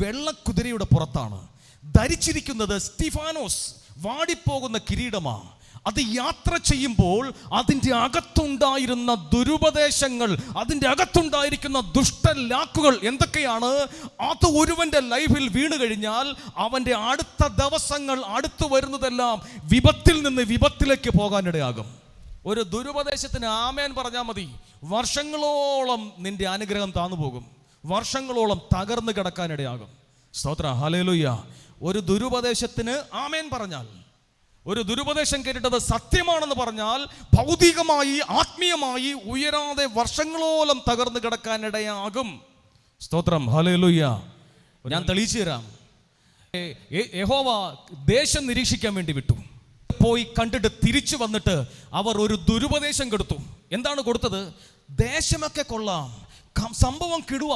വെള്ളക്കുതിരയുടെ പുറത്താണ്. ധരിച്ചിരിക്കുന്നത് സ്റ്റിഫാനോസ് വാടിപ്പോകുന്ന കിരീടമാണ്. അത് യാത്ര ചെയ്യുമ്പോൾ അതിൻ്റെ അകത്തുണ്ടായിരുന്ന ദുരുപദേശങ്ങൾ, അതിൻ്റെ അകത്തുണ്ടായിരിക്കുന്ന ദുഷ്ടലാക്കുകൾ എന്തൊക്കെയാണ്? അത് ഒരുവൻ്റെ ലൈഫിൽ വീണ് കഴിഞ്ഞാൽ അവൻ്റെ അടുത്ത ദിവസങ്ങൾ അടുത്തു വരുന്നതെല്ലാം വിപത്തിൽ നിന്ന് വിപത്തിലേക്ക് പോകാനിടയാകും. ഒരു ദുരുപദേശത്തിന് ആമേൻ പറഞ്ഞാൽ മതി, വർഷങ്ങളോളം നിന്റെ അനുഗ്രഹം താന്നു പോകും, വർഷങ്ങളോളം തകർന്നു കിടക്കാനിടയാകും. സ്തോത്രം, ഹല്ലേലൂയ. ഒരു ദുരുപദേശത്തിന് ആമേൻ പറഞ്ഞാൽ, ഒരു ദുരുപദേശം കേട്ടിട്ടത് സത്യമാണെന്ന് പറഞ്ഞാൽ ഭൗതികമായി ആത്മീയമായി ഉയരാതെ വർഷങ്ങളോളം തകർന്നു കിടക്കാനിടയാകും. സ്തോത്രം, ഹല്ലേലൂയ. ഞാൻ തെളിയിച്ചു തരാം. യഹോവ ദേശം നിരീക്ഷിക്കാൻ വേണ്ടി വിട്ടു. പോയി കണ്ടിട്ട് തിരിച്ചു വന്നിട്ട് അവർ ഒരു ദുരുപദേശം കൊടുത്തു. എന്താണ് കൊടുത്തത്? ദേശമൊക്കെ കൊള്ളാം, സംഭവം കിടുക,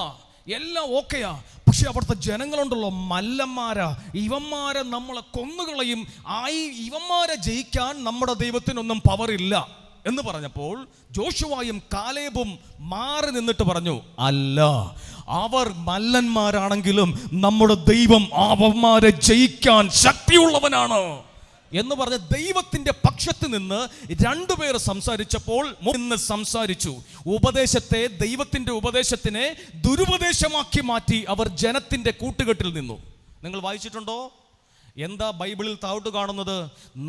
എല്ലാം ഓക്കെയാ, പക്ഷെ അവിടുത്തെ ജനങ്ങളുണ്ടല്ലോ മല്ലന്മാരാ, ഇവന്മാരെ നമ്മളെ കൊന്നുകളയും, ഇവന്മാരെ ജയിക്കാൻ നമ്മുടെ ദൈവത്തിനൊന്നും പവറില്ല എന്ന് പറഞ്ഞപ്പോൾ ജോഷുവായും കാലേബും മാറി നിന്നിട്ട് പറഞ്ഞു, അല്ല, അവർ മല്ലന്മാരാണെങ്കിലും നമ്മുടെ ദൈവം അവന്മാരെ ജയിക്കാൻ ശക്തിയുള്ളവനാണ് എന്ന് പറഞ്ഞ് ദൈവത്തിന്റെ പക്ഷത്ത് നിന്ന് രണ്ടുപേർ സംസാരിച്ചപ്പോൾ നിന്ന് സംസാരിച്ചു. ഉപദേശത്തെ, ദൈവത്തിന്റെ ഉപദേശത്തിനെ ദുരുപദേശമാക്കി മാറ്റി അവർ ജനത്തിന്റെ കൂട്ടുകെട്ടിൽ നിന്നു. നിങ്ങൾ വായിച്ചിട്ടുണ്ടോ? എന്താ ബൈബിളിൽ താഴോട്ട് കാണുന്നത്?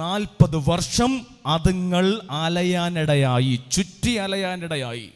40 വർഷം അതുങ്ങൾ അലയാനിടയായി, ചുറ്റി അലയാനിടയായി.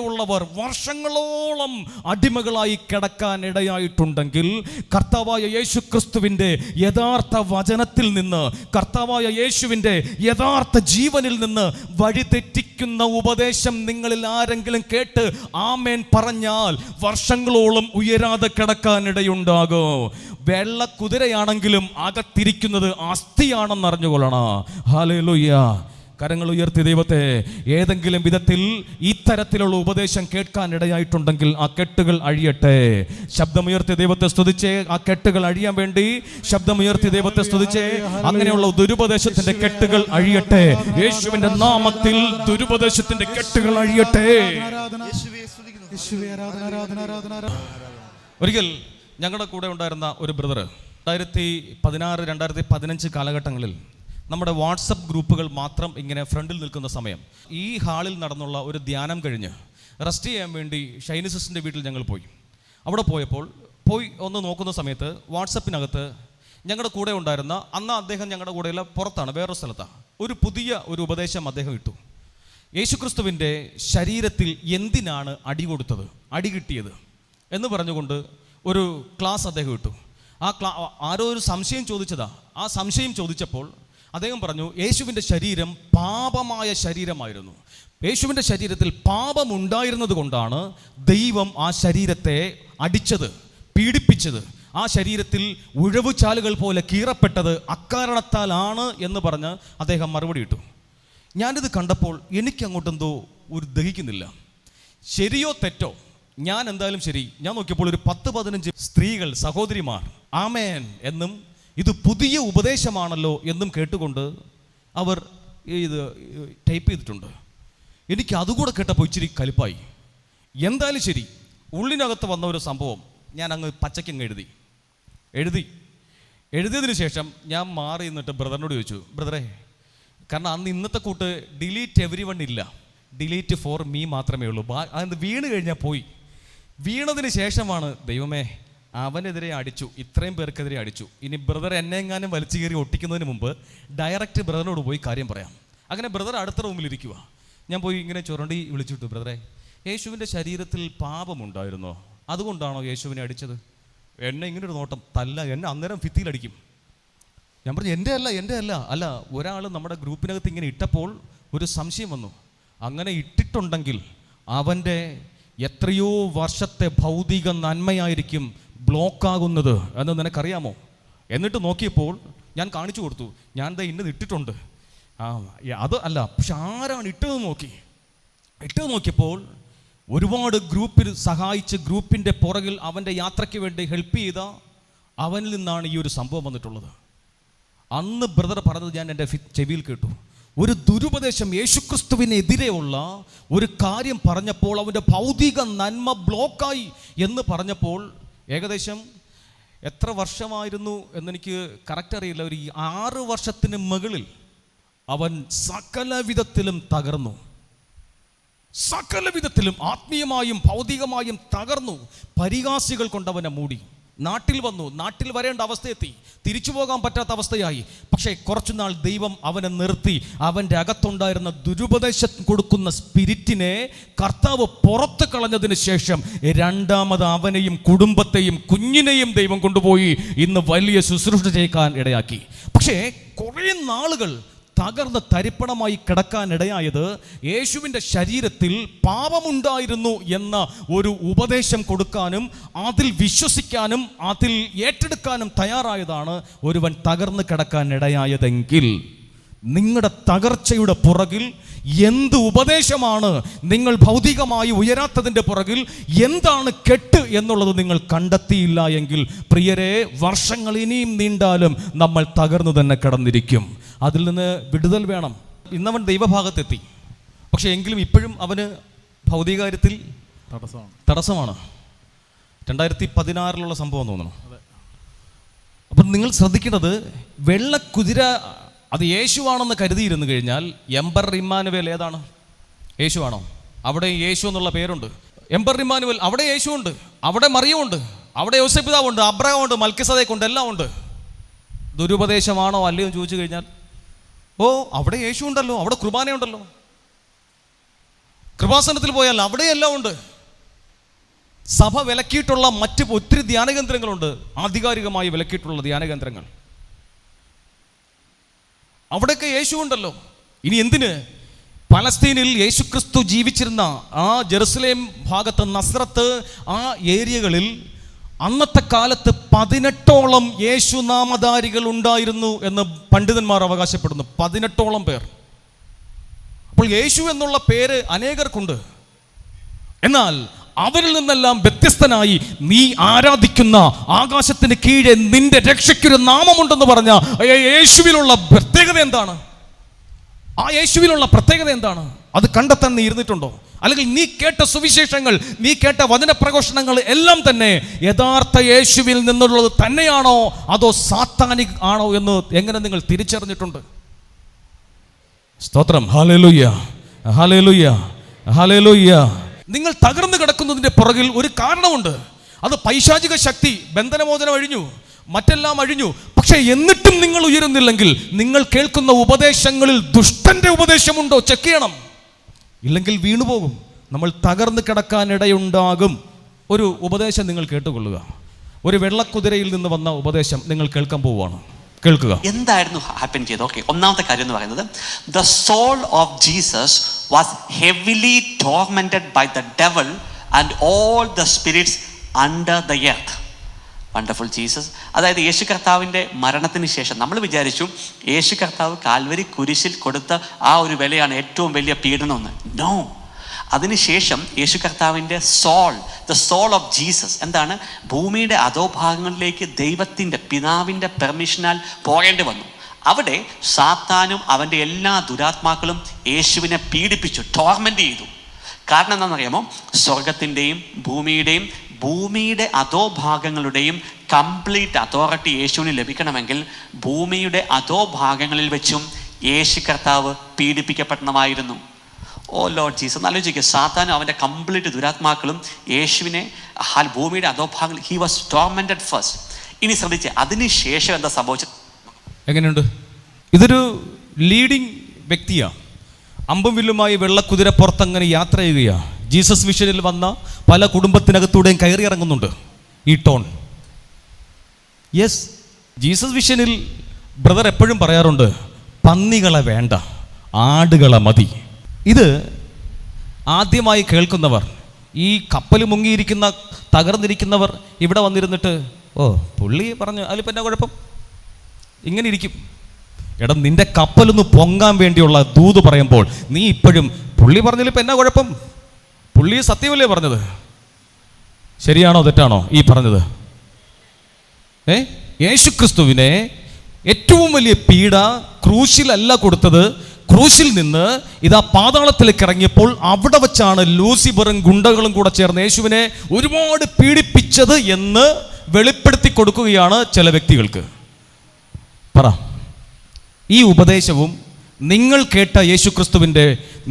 ഉള്ളവർ വർഷങ്ങളോളം അടിമകളായി കിടക്കാൻ ഇടയായിട്ടുണ്ടെങ്കിൽ കർത്താവായ യേശു ക്രിസ്തുവിൻ്റെ യഥാർത്ഥ വചനത്തിൽ നിന്ന്, കർത്താവായ യേശുവിൻ്റെ യഥാർത്ഥ ജീവനിൽ നിന്ന് വഴിതെറ്റിക്കുന്ന ഉപദേശം നിങ്ങളിൽ ആരെങ്കിലും കേട്ട് ആമേൻ പറഞ്ഞാൽ വർഷങ്ങളോളം ഉയരാതെ കിടക്കാൻ ഇടയുണ്ടാകും. വെള്ളക്കുതിരയാണെങ്കിലും അകത്തിരിക്കുന്നത് അസ്ഥിയാണെന്ന് അറിഞ്ഞുകൊള്ളണം. ഹല്ലേലൂയ. കരങ്ങൾ ഉയർത്തി ദൈവത്തെ. ഏതെങ്കിലും വിധത്തിൽ ഇത്തരത്തിലുള്ള ഉപദേശം കേൾക്കാൻ ഇടയായിട്ടുണ്ടെങ്കിൽ ആ കെട്ടുകൾ അഴിയട്ടെ. ശബ്ദമുയർത്തി ദൈവത്തെ സ്തുതിച്ചേ. ആ കെട്ടുകൾ അഴിയാൻ വേണ്ടി ശബ്ദമുയർത്തി ദൈവത്തെ സ്തുതിച്ചേ. അങ്ങനെയുള്ള ദുരുപദേശത്തിന്റെ കെട്ടുകൾ അഴിയട്ടെ. യേശുവിന്റെ നാമത്തിൽ ദുരുപദേശത്തിന്റെ കെട്ടുകൾ അഴിയട്ടെ. ഒരിക്കൽ ഞങ്ങളുടെ കൂടെ ഉണ്ടായിരുന്ന ഒരു ബ്രദർ 2016, 2015 കാലഘട്ടങ്ങളിൽ നമ്മുടെ വാട്സപ്പ് ഗ്രൂപ്പുകൾ മാത്രം ഇങ്ങനെ ഫ്രണ്ടിൽ നിൽക്കുന്ന സമയം, ഈ ഹാളിൽ നടന്നുള്ള ഒരു ധ്യാനം കഴിഞ്ഞ് റെസ്റ്റ് ചെയ്യാൻ വേണ്ടി ഷൈനി സിസ്റ്ററിൻ്റെ വീട്ടിൽ ഞങ്ങൾ പോയി. അവിടെ പോയി ഒന്ന് നോക്കുന്ന സമയത്ത് വാട്സപ്പിനകത്ത് ഞങ്ങളുടെ കൂടെ ഉണ്ടായിരുന്ന, അന്ന് അദ്ദേഹം ഞങ്ങളുടെ കൂടെയുള്ള പുറത്താണ്, വേറൊരു സ്ഥലത്താണ്, ഒരു പുതിയ ഒരു ഉപദേശം അദ്ദേഹം ഇട്ടു. യേശുക്രിസ്തുവിൻ്റെ ശരീരത്തിൽ എന്തിനാണ് അടി കൊടുത്തത്, അടി കിട്ടിയത് എന്ന് പറഞ്ഞുകൊണ്ട് ഒരു ക്ലാസ് അദ്ദേഹം ഇട്ടു. ആരോ ഒരു സംശയം ചോദിച്ചതാ. ആ സംശയം ചോദിച്ചപ്പോൾ അദ്ദേഹം പറഞ്ഞു, യേശുവിൻ്റെ ശരീരം പാപമായ ശരീരമായിരുന്നു. യേശുവിൻ്റെ ശരീരത്തിൽ പാപമുണ്ടായിരുന്നത് കൊണ്ടാണ് ദൈവം ആ ശരീരത്തെ അടിച്ചത്, പീഡിപ്പിച്ചത്. ആ ശരീരത്തിൽ ഉഴവുചാലുകൾ പോലെ കീറപ്പെട്ടത് അക്കാരണത്താലാണ് എന്ന് പറഞ്ഞ് അദ്ദേഹം മറുപടി ഇട്ടു. ഞാനിത് കണ്ടപ്പോൾ എനിക്കങ്ങോട്ടെന്തോ ഒരു ദഹിക്കുന്നില്ല. ശരിയോ തെറ്റോ, ഞാൻ എന്തായാലും ശരി, ഞാൻ നോക്കിയപ്പോൾ ഒരു 10-15 സ്ത്രീകൾ, സഹോദരിമാർ ആമേൻ എന്നും ഇത് പുതിയ ഉപദേശമാണല്ലോ എന്നും കേട്ടുകൊണ്ട് അവർ ഇത് ടൈപ്പ് ചെയ്തിട്ടുണ്ട്. എനിക്ക് അതുകൂടെ കേട്ടപ്പോൾ ഇച്ചിരി കലിപ്പായി. എന്തായാലും ശരി, ഉള്ളിനകത്ത് വന്ന ഒരു സംഭവം ഞാൻ അങ്ങ് പച്ചക്കങ്ങ് എഴുതിയതിന് ശേഷം ഞാൻ മാറി നിന്നിട്ട് ബ്രദറിനോട് ചോദിച്ചു, ബ്രദറെ, കാരണം അന്ന് ഇന്നത്തെ കൂട്ട് ഡിലീറ്റ് എവരി വൺ ഇല്ല, ഡിലീറ്റ് ഫോർ മീ മാത്രമേ ഉള്ളൂ. അത് വീണ് കഴിഞ്ഞാൽ പോയി. വീണതിന് ശേഷമാണ്, ദൈവമേ, അവനെതിരെ അടിച്ചു, ഇത്രയും പേർക്കെതിരെ അടിച്ചു, ഇനി ബ്രദർ എന്നെ എങ്ങാനും വലിച്ചു കയറി ഒട്ടിക്കുന്നതിന് മുമ്പ് ഡയറക്റ്റ് ബ്രദറിനോട് പോയി കാര്യം പറയാം. അങ്ങനെ ബ്രദർ അടുത്ത റൂമിലിരിക്കുക. ഞാൻ പോയി ഇങ്ങനെ ചുരണ്ടി വിളിച്ചിട്ടു, ബ്രദറെ, യേശുവിൻ്റെ ശരീരത്തിൽ പാപമുണ്ടായിരുന്നോ, അതുകൊണ്ടാണോ യേശുവിനെ അടിച്ചത്? എന്നെ ഇങ്ങനൊരു നോട്ടം, തല്ല, എന്നെ അന്നേരം ഭിത്തിയിലടിക്കും. ഞാൻ പറഞ്ഞു, എൻ്റെ അല്ല. ഒരാൾ നമ്മുടെ ഗ്രൂപ്പിനകത്ത് ഇങ്ങനെ ഇട്ടപ്പോൾ ഒരു സംശയം വന്നു. അങ്ങനെ ഇട്ടിട്ടുണ്ടെങ്കിൽ അവൻ്റെ എത്രയോ വർഷത്തെ ഭൗതിക നന്മയായിരിക്കും ബ്ലോക്കാകുന്നത് എന്ന് നിനക്കറിയാമോ? എന്നിട്ട് നോക്കിയപ്പോൾ ഞാൻ കാണിച്ചു കൊടുത്തു, ഞാൻ ദാ ഇന്നത് ഇട്ടിട്ടുണ്ട്. അത് അല്ല, പക്ഷെ ആരാണ് ഇട്ടത് നോക്കിയപ്പോൾ ഒരുപാട് ഗ്രൂപ്പിൽ സഹായിച്ച്, ഗ്രൂപ്പിൻ്റെ പുറകിൽ അവൻ്റെ യാത്രയ്ക്ക് വേണ്ടി ഹെൽപ്പ് ചെയ്ത അവനിൽ നിന്നാണ് ഈ ഒരു സംഭവം വന്നിട്ടുള്ളത്. അന്ന് ബ്രദർ പറഞ്ഞത് ഞാൻ എൻ്റെ ചെവിയിൽ കേട്ടു. ഒരു ദുരുപദേശം, യേശുക്രിസ്തുവിനെതിരെയുള്ള ഒരു കാര്യം പറഞ്ഞപ്പോൾ അവൻ്റെ ഭൗതിക നന്മ ബ്ലോക്കായി എന്ന് പറഞ്ഞപ്പോൾ ഏകദേശം എത്ര വർഷമായിരുന്നു എന്നെനിക്ക് കറക്റ്റ് അറിയില്ല. ഒരു 6 വർഷത്തിന് മുകളിൽ അവൻ സകല വിധത്തിലും തകർന്നു. സകല വിധത്തിലും ആത്മീയമായും ഭൗതികമായും തകർന്നു. പരിഹാസികൾ കൊണ്ടവനെ മൂടി. നാട്ടിൽ വന്നു, നാട്ടിൽ വരേണ്ട അവസ്ഥയെത്തി, തിരിച്ചു പോകാൻ പറ്റാത്ത അവസ്ഥയായി. പക്ഷേ കുറച്ചുനാൾ ദൈവം അവനെ നിർത്തി. അവൻ്റെ അകത്തുണ്ടായിരുന്ന ദുരുപദേശം കൊടുക്കുന്ന സ്പിരിറ്റിനെ കർത്താവ് പുറത്ത് കളഞ്ഞതിന് ശേഷം രണ്ടാമത് അവനെയും കുടുംബത്തെയും കുഞ്ഞിനെയും ദൈവം കൊണ്ടുപോയി ഇന്ന് വലിയ ശുശ്രൂഷ ചെയ്യിക്കാൻ ഇടയാക്കി. പക്ഷേ കുറേ നാളുകൾ തകർന്ന് തരിപ്പണമായി കിടക്കാനിടയായത് യേശുവിൻ്റെ ശരീരത്തിൽ പാപമുണ്ടായിരുന്നു എന്ന ഒരു ഉപദേശം കൊടുക്കാനും അതിൽ വിശ്വസിക്കാനും അതിൽ ഏറ്റെടുക്കാനും തയ്യാറായതാണ് ഒരുവൻ തകർന്ന് കിടക്കാനിടയായതെങ്കിൽ, നിങ്ങളുടെ തകർച്ചയുടെ പുറകിൽ എന്ത് ഉപദേശമാണ്, നിങ്ങൾ ഭൗതികമായി ഉയരാത്തതിൻ്റെ പുറകിൽ എന്താണ് കെട്ട് എന്നുള്ളത് നിങ്ങൾ കണ്ടെത്തിയില്ല എങ്കിൽ പ്രിയരെ, വർഷങ്ങൾ ഇനിയും നീണ്ടാലും നമ്മൾ തകർന്നു തന്നെ കിടന്നിരിക്കും. അതിൽ നിന്ന് വിടുതൽ വേണം. ഇന്നവൻ ദൈവഭാഗത്തെത്തി, പക്ഷെ എങ്കിലും ഇപ്പോഴും അവന് ഭൗതിക കാര്യത്തിൽ തടസ്സമാണ്. 2016 സംഭവം തോന്നുന്നു. അപ്പം നിങ്ങൾ ശ്രദ്ധിക്കേണ്ടത്, വെള്ളക്കുതിര അത് യേശുവാണെന്ന് കരുതിയിരുന്നു കഴിഞ്ഞാൽ എംപറർ ഇമ്മാനുവേൽ ഏതാണ്? യേശുവാണോ? അവിടെ യേശു എന്നുള്ള പേരുണ്ട്. എംപറർ ഇമ്മാനുവേൽ, അവിടെ യേശുവുണ്ട്, അവിടെ മറിയമുണ്ട്, അവിടെ യോസേപ്പ് പിതാവുണ്ട്, അബ്രഹാമുണ്ട്, മൽക്കിസദേക്കുണ്ട്, എല്ലാം ഉണ്ട്. ദുരുപദേശമാണോ അല്ലയോ എന്ന് ചോദിച്ചു കഴിഞ്ഞാൽ, ഓ അവിടെ യേശു ഉണ്ടല്ലോ, അവിടെ കുർബാനയുണ്ടല്ലോ, കൃപാസനത്തിൽ പോയാൽ അവിടെയെല്ലാം ഉണ്ട്. സഭ വിലക്കിയിട്ടുള്ള മറ്റ് ഒത്തിരി ധ്യാനകേന്ദ്രങ്ങളുണ്ട്, ആധികാരികമായി വിലക്കിയിട്ടുള്ള ധ്യാനകേന്ദ്രങ്ങൾ, അവിടെയൊക്കെ യേശു ഉണ്ടല്ലോ. ഇനി എന്തിന് പലസ്തീനിൽ യേശുക്രിസ്തു ജീവിച്ചിരുന്ന ആ ജെറുസലേം ഭാഗത്ത്, നസ്രത്ത്, ആ ഏരിയകളിൽ അന്നത്തെ കാലത്ത് 18ഓളം യേശുനാമധാരികൾ ഉണ്ടായിരുന്നു എന്ന് പണ്ഡിതന്മാർ അവകാശപ്പെടുന്നു. 18ഓളം പേർ. അപ്പോൾ യേശു എന്നുള്ള പേര് അനേകർക്കുണ്ട്. എന്നാൽ അവരിൽ നിന്നെല്ലാം വ്യത്യസ്തനായി നീ ആരാധിക്കുന്ന ആകാശത്തിന് കീഴെ നിന്റെ രക്ഷയ്ക്കൊരു നാമമുണ്ടെന്ന് പറഞ്ഞ യേശുവിലുള്ള പ്രത്യേകത എന്താണ്? ആ യേശുവിലുള്ള പ്രത്യേകത എന്താണ്? അത് കണ്ടെത്താൻ നീ ഇരുന്നിട്ടുണ്ടോ? അല്ലെങ്കിൽ നീ കേട്ട സുവിശേഷങ്ങൾ, നീ കേട്ട വചനപ്രഘോഷണങ്ങൾ എല്ലാം തന്നെ യഥാർത്ഥ യേശുവിൽ നിന്നുള്ളത് തന്നെയാണോ അതോ സാത്താനിക് ആണോ എന്ന് എങ്ങനെ നിങ്ങൾ തിരിച്ചറിഞ്ഞിട്ടുണ്ട്? സ്തോത്രം. Hallelujah, hallelujah, hallelujah. നിങ്ങൾ തകർന്നു കിടക്കുന്നതിൻ്റെ പുറകിൽ ഒരു കാരണമുണ്ട്. അത് പൈശാചിക ശക്തി. ബന്ധനമോചനം അഴിഞ്ഞു, മറ്റെല്ലാം അഴിഞ്ഞു. പക്ഷെ എന്നിട്ടും നിങ്ങൾ ഉയരുന്നില്ലെങ്കിൽ, നിങ്ങൾ കേൾക്കുന്ന ഉപദേശങ്ങളിൽ ദുഷ്ടന്റെ ഉപദേശമുണ്ടോ ചെക്ക് ചെയ്യണം. ഇല്ലെങ്കിൽ വീണുപോകും. നമ്മൾ തകർന്നു കിടക്കാനിടയുണ്ടാകും. ഒരു ഉപദേശം നിങ്ങൾ കേട്ടുകൊള്ളുക. ഒരു വെള്ളക്കുതിരയിൽ നിന്ന് വന്ന ഉപദേശം നിങ്ങൾ കേൾക്കാൻ പോവുകയാണ്. കേൾക്കുക. എന്തായിരുന്നു ഹാപ്പൻ ചെയ്തത്? ഓക്കെ, ഒന്നാമത്തെ കാര്യം എന്ന് പറയുന്നത്, the soul of Jesus was heavily tormented by the devil and all the spirits under the earth. Wonderful Jesus. അതായത് യേശു കർത്താവിൻ്റെ മരണത്തിന് ശേഷം നമ്മൾ വിചാരിച്ചു യേശു കർത്താവ് കാൽവരി കുരിശിൽ കൊടുത്ത ആ ഒരു വിലയാണ് ഏറ്റവും വലിയ പീഡനമെന്ന്. നോ, അതിനുശേഷം യേശു കർത്താവിൻ്റെ ദ സോൾ ഓഫ് ജീസസ് എന്താണ്? ഭൂമിയുടെ അധോഭാഗങ്ങളിലേക്ക് ദൈവത്തിൻ്റെ പിതാവിൻ്റെ പെർമിഷനാൽ പോകേണ്ടി വന്നു. അവിടെ സാത്താനും അവൻ്റെ എല്ലാ ദുരാത്മാക്കളും യേശുവിനെ പീഡിപ്പിച്ചു, ടോർമെൻ്റ് ചെയ്തു. കാരണം എന്താണെന്നറിയാമോ? സ്വർഗത്തിൻ്റെയും ഭൂമിയുടെ അധോഭാഗങ്ങളുടെയും കംപ്ലീറ്റ് അതോറിറ്റി യേശുവിന് ലഭിക്കണമെങ്കിൽ ഭൂമിയുടെ അധോഭാഗങ്ങളിൽ വെച്ചും യേശു കർത്താവ് പീഡിപ്പിക്കപ്പെടണമായിരുന്നു. ഓ ലോർഡ് ജീസസ്, ആലോചിക്കുക. സാത്താനും അവൻ്റെ കംപ്ലീറ്റ് ദുരാത്മാക്കളും യേശുവിനെ ഭൂമിയുടെ അധോഭാഗങ്ങൾ, ഹി വാസ് ടോർമെന്റഡ് ഫസ്റ്റ്. ഇനി ശ്രദ്ധിച്ച്, അതിനുശേഷം എന്താ സംഭവിച്ചത്? എങ്ങനെയുണ്ട്? ഇതൊരു ലീഡിങ് വ്യക്തിയാണ്. അമ്പും വില്ലുമായി വെള്ളക്കുതിര പുറത്തങ്ങനെ യാത്ര ചെയ്യുകയാണ്. ജീസസ് വിഷനിൽ വന്ന പല കുടുംബത്തിനകത്തൂടെയും കയറി ഇറങ്ങുന്നുണ്ട് ഈ ടോൺ. യെസ്, ജീസസ് വിഷനിൽ ബ്രദർ എപ്പോഴും പറയാറുണ്ട്, പന്നികളെ വേണ്ട, ആടുകളെ മതി. ഇത് ആദ്യമായി കേൾക്കുന്നവർ, ഈ കപ്പൽ മുങ്ങിയിരിക്കുന്ന തകർന്നിരിക്കുന്നവർ ഇവിടെ വന്നിരുന്നിട്ട്, ഓ പുള്ളി പറഞ്ഞു അതിലിപ്പോൾ എന്നാ കുഴപ്പം, ഇങ്ങനെ ഇരിക്കും. എടാ, നിന്റെ കപ്പലൊന്ന് പൊങ്ങാൻ വേണ്ടിയുള്ള ദൂത് പറയുമ്പോൾ നീ ഇപ്പോഴും പുള്ളി പറഞ്ഞതിലിപ്പോൾ എന്നാ കുഴപ്പം, പുള്ളി സത്യമല്ലേ പറഞ്ഞത്, ശരിയാണോ തെറ്റാണോ ഈ പറഞ്ഞത്? യേശുക്രിസ്തുവിനെ ഏറ്റവും വലിയ പീഡ ക്രൂശിലല്ല കൊടുത്തത്. ക്രൂശിൽ നിന്ന് ഇതാ പാതാളത്തിലേക്ക് ഇറങ്ങിയപ്പോൾ അവിടെ വച്ചാണ് ലൂസിഫറും ഗുണ്ടകളും കൂടെ ചേർന്ന് യേശുവിനെ ഒരുപാട് പീഡിപ്പിച്ചത് എന്ന് വെളിപ്പെടുത്തി കൊടുക്കുകയാണ് ചില വ്യക്തികൾക്ക്. പറ, ഈ ഉപദേശവും നിങ്ങൾ കേട്ട യേശുക്രിസ്തുവിൻ്റെ,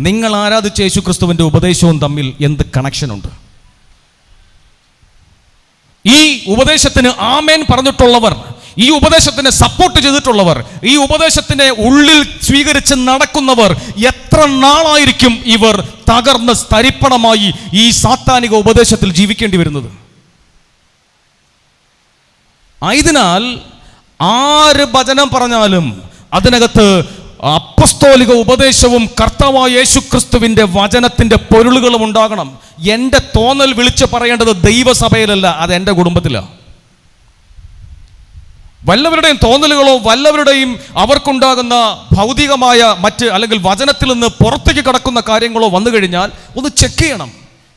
നിങ്ങൾ ആരാധിച്ച യേശുക്രിസ്തുവിൻ്റെ ഉപദേശവും തമ്മിൽ എന്ത് കണക്ഷനുണ്ട്? ഈ ഉപദേശത്തിന് ആമേൻ പറഞ്ഞിട്ടുള്ളവർ, ഈ ഉപദേശത്തിനെ സപ്പോർട്ട് ചെയ്തിട്ടുള്ളവർ, ഈ ഉപദേശത്തിനെ ഉള്ളിൽ സ്വീകരിച്ച് നടക്കുന്നവർ എത്ര നാളായിരിക്കും ഇവർ തകർന്ന് തരിപ്പണമായി ഈ സാത്താനിക ഉപദേശത്തിൽ ജീവിക്കേണ്ടി വരുന്നത്? ആയതിനാൽ ആര് വചനം പറഞ്ഞാലും അതിനകത്ത് അപ്പസ്തോലിക ഉപദേശവും കർത്താവായ യേശുക്രിസ്തുവിൻ്റെ വചനത്തിൻ്റെ പൊരുളുകളും ഉണ്ടാകണം. എൻ്റെ തോന്നൽ വിളിച്ച് പറയേണ്ടത് ദൈവസഭയിലല്ല, അത് എൻ്റെ കുടുംബത്തിലാണ്. വല്ലവരുടെയും തോന്നലുകളോ വല്ലവരുടെയും അവർക്കുണ്ടാകുന്ന ഭൗതികമായ മറ്റ് അല്ലെങ്കിൽ വചനത്തിൽ നിന്ന് പുറത്തേക്ക് കടക്കുന്ന കാര്യങ്ങളോ വന്നു കഴിഞ്ഞാൽ ഒന്ന് ചെക്ക് ചെയ്യണം.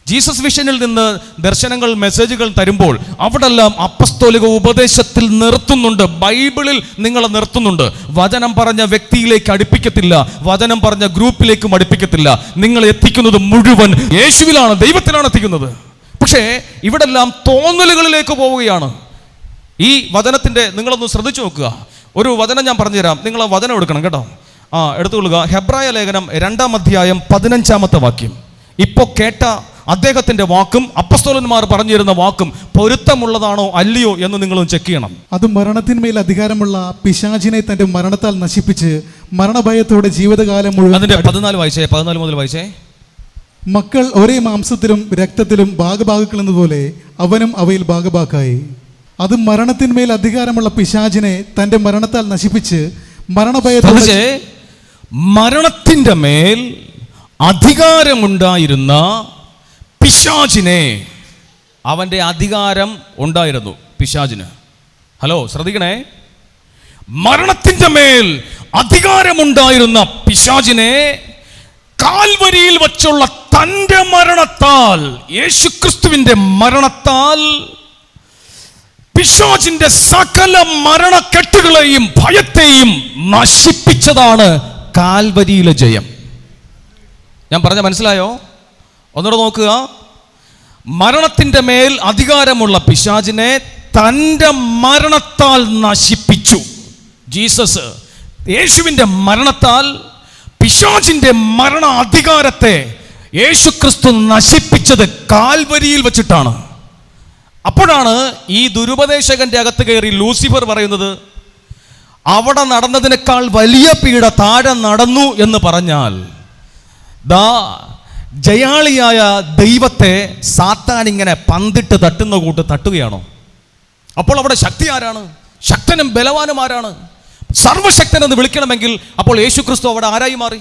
ജീസസ് വിഷനിൽ നിന്ന് ദർശനങ്ങൾ, മെസ്സേജുകൾ തരുമ്പോൾ അവിടെല്ലാം അപ്പസ്തോലിക ഉപദേശത്തിൽ നിർത്തുന്നുണ്ട്, ബൈബിളിൽ നിങ്ങളെ നിർത്തുന്നുണ്ട്. വചനം പറഞ്ഞ വ്യക്തിയിലേക്ക് അടുപ്പിക്കത്തില്ല, വചനം പറഞ്ഞ ഗ്രൂപ്പിലേക്കും അടുപ്പിക്കത്തില്ല. നിങ്ങൾ എത്തിക്കുന്നത് മുഴുവൻ യേശുവിലാണ്, ദൈവത്തിലാണ് എത്തിക്കുന്നത്. പക്ഷേ ഇവിടെല്ലാം തോന്നലുകളിലേക്ക് പോവുകയാണ്. ഈ വചനത്തിൻ്റെ നിങ്ങളൊന്ന് ശ്രദ്ധിച്ചു നോക്കുക. ഒരു വചനം ഞാൻ പറഞ്ഞുതരാം, നിങ്ങൾ ആ വചനം എടുക്കണം കേട്ടോ. എടുത്തുകൊള്ളുക. ഹെബ്രായ ലേഖനം 2-ാം അധ്യായം 15-ാമത്തെ വാക്യം. ഇപ്പോൾ കേട്ട അദ്ദേഹത്തിൻ്റെ വാക്കും അപ്പസ്തോലന്മാർ പറഞ്ഞിരുന്ന വാക്കും പൊരുത്തമുള്ളതാണോ അല്ലയോ എന്ന് നിങ്ങളൊന്ന് ചെക്ക് ചെയ്യണം. അത് മരണത്തിന്മേൽ അധികാരമുള്ള പിശാചിനെ തന്റെ മരണത്താൽ നശിപ്പിച്ച് മരണഭയത്തോടെ ജീവിതകാലം മുഴുവൻ. അതിന്റെ 14 വായിച്ചേ, 14 മുതൽ വായിച്ചേ. മക്കൾ ഒരേ മാംസത്തിലും രക്തത്തിലും ഭാഗഭാഗുക്കൾ എന്നതുപോലെ അവനും അവയിൽ ഭാഗഭാക്കായി. അത് മരണത്തിന്മേൽ അധികാരമുള്ള പിശാചിനെ തന്റെ മരണത്താൽ നശിപ്പിച്ച് മരണഭയത്തോടെ. മരണത്തിന്റെ മേൽ അധികാരമുണ്ടായിരുന്ന പിശാചിനെ, അവന്റെ അധികാരം ഉണ്ടായിരുന്നു പിശാചിന്. ഹലോ, ശ്രദ്ധിക്കണേ. മരണത്തിന്റെ മേൽ അധികാരമുണ്ടായിരുന്ന പിശാചിനെ കാൽവരിയിൽ വച്ചുള്ള തന്റെ മരണത്താൽ, യേശുക്രിസ്തുവിന്റെ മരണത്താൽ പിശാചിന്റെ സകല മരണക്കെട്ടുകളെയും ഭയത്തെയും നശിപ്പിച്ചതാണ് കാൽവരിയിലെ ജയം. ഞാൻ പറഞ്ഞ മനസ്സിലായോ? ഒന്നുകൂടെ നോക്കുക. മരണത്തിൻ്റെ മേൽ അധികാരമുള്ള പിശാചിനെ തൻ്റെ മരണത്താൽ നശിപ്പിച്ചു. ജീസസ് യേശുവിൻ്റെ മരണത്താൽ പിശാചിൻ്റെ മരണ അധികാരത്തെ യേശുക്രിസ്തു നശിപ്പിച്ചത് കാൽവരിയിൽ വെച്ചിട്ടാണ്. അപ്പോഴാണ് ഈ ദുരുപദേശകന്റെ അകത്ത് കയറി ലൂസിഫർ പറയുന്നത്, അവിടെ നടന്നതിനേക്കാൾ വലിയ പീഡ താഴെ നടന്നു എന്ന് പറഞ്ഞാൽ ദാ ജയാളിയായ ദൈവത്തെ സാത്താൻ ഇങ്ങനെ പന്തിട്ട് തട്ടുന്ന കൂട്ട് തട്ടുകയാണോ? അപ്പോൾ അവിടെ ശക്തി ആരാണ്? ശക്തനും ബലവാനും ആരാണ്? സർവശക്തൻ എന്ന് വിളിക്കണമെങ്കിൽ അപ്പോൾ യേശുക്രിസ്തു അവിടെ ആരായി മാറി?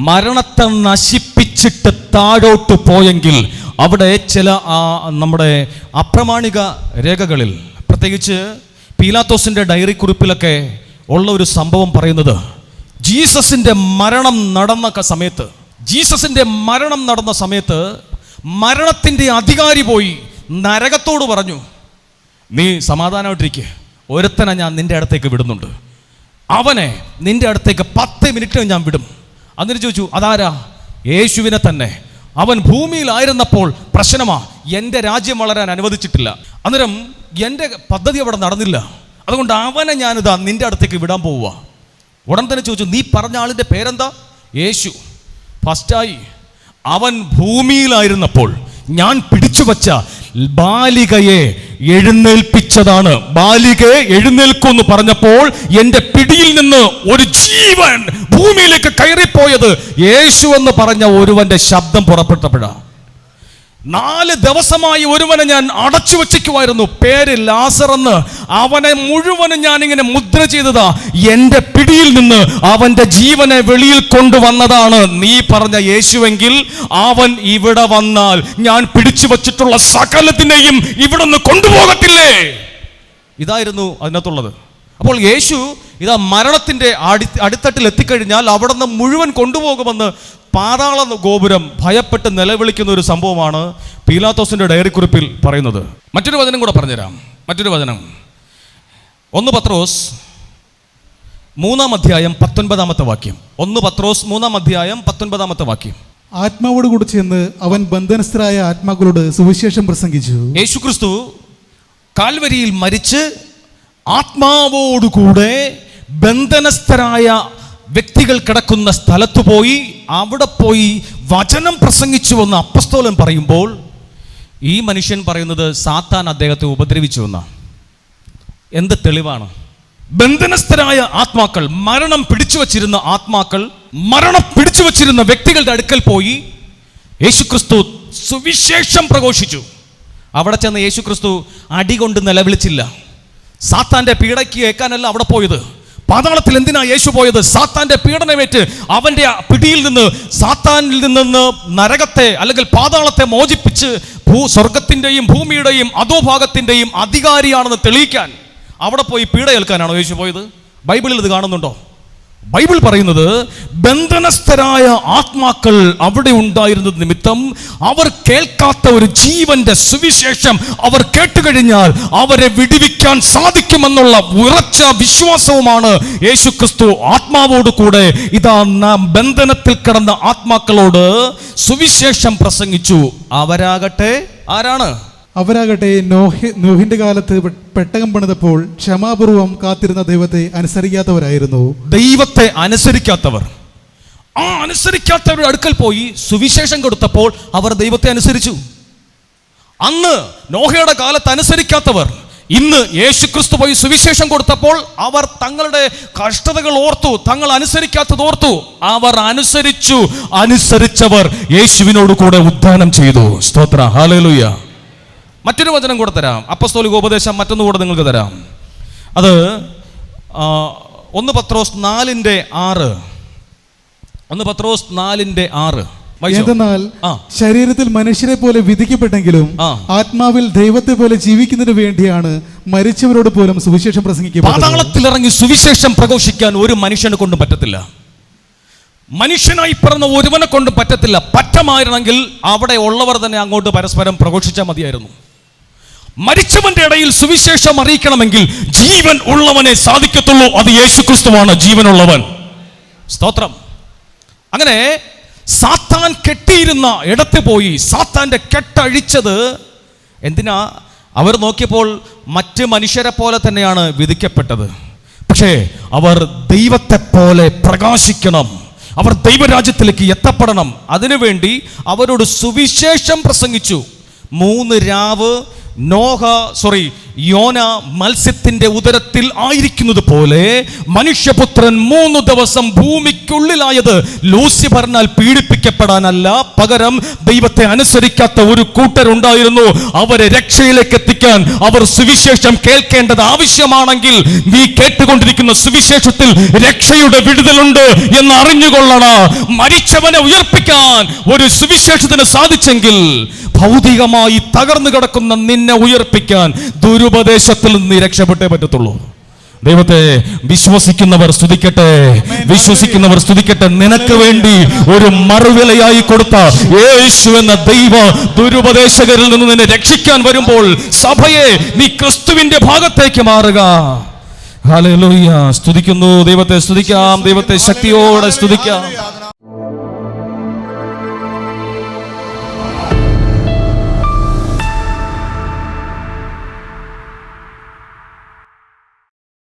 മരണത്തെ നശിപ്പിച്ചിട്ട് താഴോട്ട് പോയെങ്കിൽ അവിടെ ചില നമ്മുടെ അപ്രമാണിക രേഖകളിൽ, പ്രത്യേകിച്ച് പീലാത്തോസിന്റെ ഡയറി കുറിപ്പിലൊക്കെ ഉള്ള ഒരു സംഭവം പറയുന്നത്, ജീസസിന്റെ മരണം നടന്ന സമയത്ത് മരണത്തിന്റെ അധികാരി പോയി നരകത്തോട് പറഞ്ഞു, നീ സമാധാനമായിട്ടിരിക്കുക, ഒരുത്തനെ ഞാൻ നിന്റെ അടുത്തേക്ക് വിടുന്നുണ്ട്, അവനെ നിന്റെ അടുത്തേക്ക് 10 മിനിറ്റ് ഞാൻ വിടും. എന്നിട്ട് ചോദിച്ചു, അതാരാ? യേശുവിനെ തന്നെ. അവൻ ഭൂമിയിലായിരുന്നപ്പോൾ പ്രശ്നമാ, എൻ്റെ രാജ്യം വളരാൻ അനുവദിച്ചിട്ടില്ല, അന്നേരം എൻ്റെ പദ്ധതി അവിടെ നടന്നില്ല, അതുകൊണ്ട് അവനെ ഞാനിതാ നിന്റെ അടുത്തേക്ക് വിടാൻ പോവുക. ഉടൻ തന്നെ ചോദിച്ചു, നീ പറഞ്ഞ ആളിൻ്റെ പേരെന്താ? യേശു. ഫസ്റ്റായി. അവൻ ഭൂമിയിലായിരുന്നപ്പോൾ ഞാൻ പിടിച്ചു വച്ച ബാലികയെ എഴുന്നേൽപ്പിച്ചതാണ്. ബാലികയെ എഴുന്നേൽക്കുമെന്ന് പറഞ്ഞപ്പോൾ എൻ്റെ പിടിയിൽ നിന്ന് ഒരു ജീവൻ ഭൂമിയിലേക്ക് കയറിപ്പോയത് യേശു എന്ന് പറഞ്ഞ ഒരുവന്റെ ശബ്ദം പുറപ്പെട്ടപ്പോഴാണ്. 4 ദിവസമായി ഒരുവനെ ഞാൻ അടച്ചു വച്ചിരിക്കുമായിരുന്നു, പേര് ലാസർ എന്ന്. അവനെ മുഴുവനും ഞാനിങ്ങനെ മുദ്ര ചെയ്തതാ. എൻ്റെ പിടിയിൽ നിന്ന് അവന്റെ ജീവനെ വെളിയിൽ കൊണ്ടുവന്നതാണ് നീ പറഞ്ഞ യേശുവെങ്കിൽ അവൻ ഇവിടെ വന്നാൽ ഞാൻ പിടിച്ചു വച്ചിട്ടുള്ള സകലത്തിനെയും ഇവിടെ നിന്ന് കൊണ്ടുപോകത്തില്ലേ? ഇതായിരുന്നു അതിനകത്തുള്ളത്. അപ്പോൾ യേശു ഇതാ മരണത്തിൻ്റെ അടിത്തട്ടിൽ എത്തിക്കഴിഞ്ഞാൽ അവിടെ നിന്ന് മുഴുവൻ കൊണ്ടുപോകുമെന്ന് പാതാള ഗോപുരം ഭയപ്പെട്ട് നിലവിളിക്കുന്ന ഒരു സംഭവമാണ് പീലാത്തോസിന്റെ ഡയറി കുറിപ്പിൽ പറയുന്നത്. മറ്റൊരു വചനം കൂടെ പറഞ്ഞുതരാം. മറ്റൊരു വചനം 1 പത്രോസ് 3-ാം അധ്യായം 19-ാമത്തെ വാക്യം. 1 പത്രോസ് 3-ാം അധ്യായം 19-ാമത്തെ വാക്യം. ആത്മാവോട് കൂടി ചെന്ന് അവൻ ബന്ധനസ്ഥരായ ആത്മാക്കളോട് സുവിശേഷം പ്രസംഗിച്ചു. യേശുക്രിസ്തു കാൽവരിയിൽ മരിച്ച് ആത്മാവോടുകൂടെ ബന്ധനസ്ഥരായ വ്യക്തികൾ കിടക്കുന്ന സ്ഥലത്ത് പോയി അവിടെ പോയി വചനം പ്രസംഗിച്ചു എന്ന് അപ്പസ്തോലൻ പറയുമ്പോൾ ഈ മനുഷ്യൻ പറയുന്നത് സാത്താൻ അദ്ദേഹത്തെ ഉപദ്രവിച്ചു എന്നാണ്. എന്ത് തെളിവാണ്? ബന്ധനസ്ഥരായ ആത്മാക്കൾ, മരണം പിടിച്ചു വച്ചിരുന്ന ആത്മാക്കൾ, മരണം പിടിച്ചു വച്ചിരുന്ന വ്യക്തികളുടെ അടുക്കൽ പോയി യേശുക്രിസ്തു സുവിശേഷം പ്രഘോഷിച്ചു. അവിടെ ചെന്ന് യേശുക്രിസ്തു അടികൊണ്ട് നിലവിളിച്ചില്ല. സാത്താന്റെ പീഡയ്ക്ക് ഏൽക്കാനല്ല അവിടെ പോയത്. പാതാളത്തിൽ എന്തിനാ യേശു പോയത്? സാത്താന്റെ പീഡനമേറ്റ് അവന്റെ പിടിയിൽ നിന്ന്, സാത്താനിൽ നിന്ന് നരകത്തെ അല്ലെങ്കിൽ പാതാളത്തെ മോചിപ്പിച്ച് സ്വർഗത്തിന്റെയും ഭൂമിയുടെയും അധോഭാഗത്തിന്റെയും അധികാരിയാണെന്ന് തെളിയിക്കാൻ അവിടെ പോയി പീഡ ഏൽക്കാനാണോ യേശു പോയത്? ബൈബിളിൽ ഇത് കാണുന്നുണ്ടോ? ബൈബിൾ പറയുന്നത് ബന്ധനസ്ഥരായ ആത്മാക്കൾ അവിടെ ഉണ്ടായിരുന്നത് നിമിത്തം അവർ കേൾക്കാത്ത ഒരു ജീവന്റെ സുവിശേഷം അവർ കേട്ടുകഴിഞ്ഞാൽ അവരെ വിടുവിക്കാൻ സാധിക്കുമെന്നുള്ള ഉറച്ച വിശ്വാസവുമാണ് യേശുക്രിസ്തു ആത്മാവോട് കൂടെ ഇതാ നാം ബന്ധനത്തിൽ കിടന്ന ആത്മാക്കളോട് സുവിശേഷം പ്രസംഗിച്ചു. അവരാകട്ടെ ആരാണ്? അവരാകട്ടെ നോഹിന്റെ കാലത്ത് പെട്ടകം പണിതപ്പോൾ ക്ഷമാപൂർവം കാത്തിരുന്ന ദൈവത്തെ അനുസരിക്കാത്തവരായിരുന്നു. ദൈവത്തെ അനുസരിക്കാത്തവർ. ആ അനുസരിക്കാത്തവരുടെ അടുക്കൽ പോയി സുവിശേഷം കൊടുത്തപ്പോൾ അവർ ദൈവത്തെ അനുസരിച്ചു. അന്ന് നോഹയുടെ കാലത്ത് അനുസരിക്കാത്തവർ ഇന്ന് യേശുക്രിസ്തു പോയി സുവിശേഷം കൊടുത്തപ്പോൾ അവർ തങ്ങളുടെ കഷ്ടതകൾ ഓർത്തു, തങ്ങൾ അനുസരിക്കാത്തത് ഓർത്തു. അവർ അനുസരിച്ചു. അനുസരിച്ചവർ യേശുവിനോട് കൂടെ ഉദ്ധാനം ചെയ്തു. സ്തോത്രം, ഹല്ലേലൂയ. മറ്റൊരു വചനം കൂടെ തരാം, അപ്പസ്തോലിക ഉപദേശം മറ്റൊന്നു കൂടെ നിങ്ങൾക്ക് തരാം. അത് 1 പത്രോസ് 4:6. 1 പത്രോസ് 4:6. എന്തെന്നാൽ ശരീരത്തിൽ മനുഷ്യരെ പോലെ വിധിക്കപ്പെട്ടെങ്കിലും ആത്മാവിൽ ദൈവത്തെ പോലെ ജീവിക്കുന്നതിന് വേണ്ടിയാണ് മരിച്ചവരോട് പോലും സുവിശേഷം പ്രസംഗിക്കപ്പെട്ടത്. പാതാളത്തിൽ ഇറങ്ങി സുവിശേഷം പ്രഘോഷിക്കാൻ ഒരു മനുഷ്യനെ കൊണ്ടും പറ്റത്തില്ല. മനുഷ്യനായി പിറന്ന ഒരുവനെ കൊണ്ടും പറ്റത്തില്ല. പറ്റമായിരുന്നെങ്കിൽ അവിടെ ഉള്ളവർ തന്നെ അങ്ങോട്ട് പരസ്പരം പ്രഘോഷിച്ചാൽ മതിയായിരുന്നു. മരിച്ചവന്റെ ഇടയിൽ സുവിശേഷം അറിയിക്കണമെങ്കിൽ ജീവൻ ഉള്ളവനെ സാധിക്കത്തുള്ളൂ. അത് യേശുക്രിസ്തുവാണ് ജീവനുള്ളവൻ. സ്തോത്രം. അങ്ങനെ സാത്താൻ കെട്ടിയിരുന്ന ഇടത്ത് പോയി സാത്താന്റെ കെട്ടഴിച്ചത് എന്തിനാ? അവർ നോക്കിയപ്പോൾ മറ്റ് മനുഷ്യരെ പോലെ തന്നെയാണ് വിധിക്കപ്പെട്ടത്. പക്ഷേ അവർ ദൈവത്തെ പോലെ പ്രകാശിക്കണം, അവർ ദൈവരാജ്യത്തിലേക്ക് എത്തപ്പെടണം. അതിനുവേണ്ടി അവരോട് സുവിശേഷം പ്രസംഗിച്ചു. 3 രാവ് യോന മത്സ്യത്തിന്റെ ഉദരത്തിൽ ആയിരിക്കുന്നത് പോലെ മനുഷ്യപുത്രൻ 3 ദിവസം ഭൂമിക്കുള്ളിലായത് ലൂസിഫറിനാൽ പീഡിപ്പിക്കപ്പെടാനല്ല, പകരം ദൈവത്തെ അനുസരിക്കാത്ത ഒരു കൂട്ടരുണ്ടായിരുന്നു. അവരെ രക്ഷയിലേക്ക് എത്തിക്കാൻ അവർ സുവിശേഷം കേൾക്കേണ്ടത് ആവശ്യമാണെങ്കിൽ നീ കേട്ടുകൊണ്ടിരിക്കുന്ന സുവിശേഷത്തിൽ രക്ഷയുടെ വിടുതലുണ്ട് എന്ന് അറിഞ്ഞുകൊള്ളണം. മരിച്ചവനെ ഉയർപ്പിക്കാൻ ഒരു സുവിശേഷത്തിന് സാധിച്ചെങ്കിൽ ഭൗതികമായി തകർന്നു കിടക്കുന്ന നിന്നെ ഉയർപ്പിക്കാൻ ദുരുപദേശത്തിൽ നിന്ന് രക്ഷപ്പെട്ടേ പറ്റത്തുള്ളൂ. ദൈവത്തെ വിശ്വസിക്കുന്നവർ സ്തുതിക്കട്ടെ, വിശ്വസിക്കുന്നവർ സ്തുതിക്കട്ടെ. നിനക്ക് വേണ്ടി ഒരു മറുവിലയായി കൊടുത്ത യേശു എന്ന ദൈവ ദുരുപദേശകരിൽ നിന്ന് നിന്നെ രക്ഷിക്കാൻ വരുമ്പോൾ സഭയെ നീ ക്രിസ്തുവിന്റെ ഭാഗത്തേക്ക് മാറുക. ഹല്ലേലൂയ. സ്തുതിക്കുന്നു, ദൈവത്തെ സ്തുതിക്കാം, ദൈവത്തെ ശക്തിയോടെ സ്തുതിക്കാം.